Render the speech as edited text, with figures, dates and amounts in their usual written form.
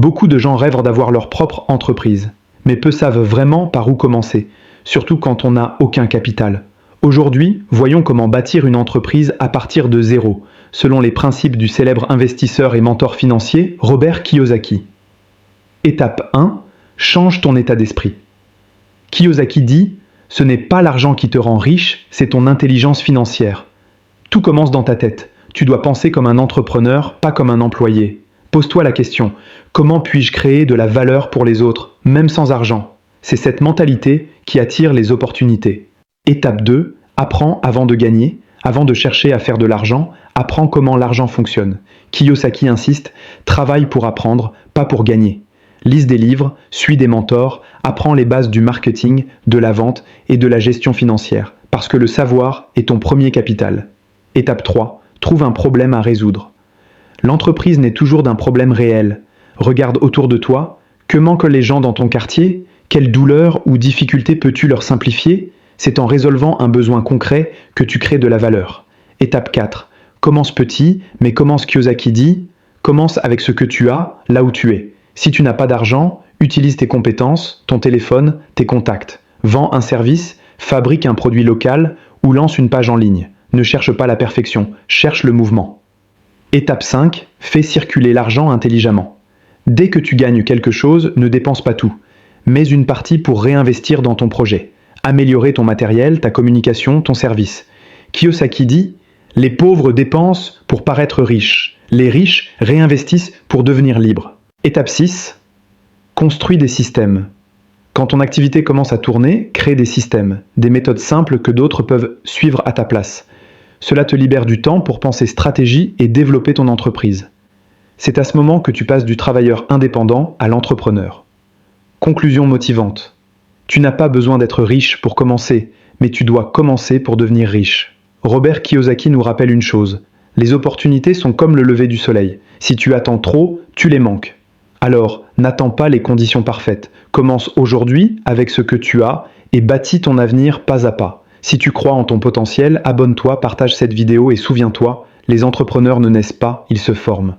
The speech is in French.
Beaucoup de gens rêvent d'avoir leur propre entreprise, mais peu savent vraiment par où commencer, surtout quand on n'a aucun capital. Aujourd'hui, voyons comment bâtir une entreprise à partir de zéro, selon les principes du célèbre investisseur et mentor financier Robert Kiyosaki. Étape 1. Change ton état d'esprit. Kiyosaki dit « Ce n'est pas l'argent qui te rend riche, c'est ton intelligence financière. » Tout commence dans ta tête. Tu dois penser comme un entrepreneur, pas comme un employé. Pose-toi la question, comment puis-je créer de la valeur pour les autres, même sans argent? C'est cette mentalité qui attire les opportunités. Étape 2, apprends avant de gagner. Avant de chercher à faire de l'argent, apprends comment l'argent fonctionne. Kiyosaki insiste, travaille pour apprendre, pas pour gagner. Lise des livres, suis des mentors, apprends les bases du marketing, de la vente et de la gestion financière, parce que le savoir est ton premier capital. Étape 3, trouve un problème à résoudre. L'entreprise naît toujours d'un problème réel. Regarde autour de toi, que manquent les gens dans ton quartier? Quelles douleurs ou difficultés peux-tu leur simplifier? C'est en résolvant un besoin concret que tu crées de la valeur. Étape 4, commence petit, mais commence Kiyosaki dit, commence avec ce que tu as, là où tu es. Si tu n'as pas d'argent, utilise tes compétences, ton téléphone, tes contacts. Vends un service, fabrique un produit local ou lance une page en ligne. Ne cherche pas la perfection, cherche le mouvement. Étape 5, fais circuler l'argent intelligemment. Dès que tu gagnes quelque chose, ne dépense pas tout. Mets une partie pour réinvestir dans ton projet. Améliorer ton matériel, ta communication, ton service. Kiyosaki dit « Les pauvres dépensent pour paraître riches. Les riches réinvestissent pour devenir libres. » Étape 6, construis des systèmes. Quand ton activité commence à tourner, crée des systèmes, des méthodes simples que d'autres peuvent suivre à ta place. Cela te libère du temps pour penser stratégie et développer ton entreprise. C'est à ce moment que tu passes du travailleur indépendant à l'entrepreneur. Conclusion motivante. Tu n'as pas besoin d'être riche pour commencer, mais tu dois commencer pour devenir riche. Robert Kiyosaki nous rappelle une chose. Les opportunités sont comme le lever du soleil. Si tu attends trop, tu les manques. Alors, n'attends pas les conditions parfaites. Commence aujourd'hui avec ce que tu as et bâtis ton avenir pas à pas. Si tu crois en ton potentiel, abonne-toi, partage cette vidéo et souviens-toi, les entrepreneurs ne naissent pas, ils se forment.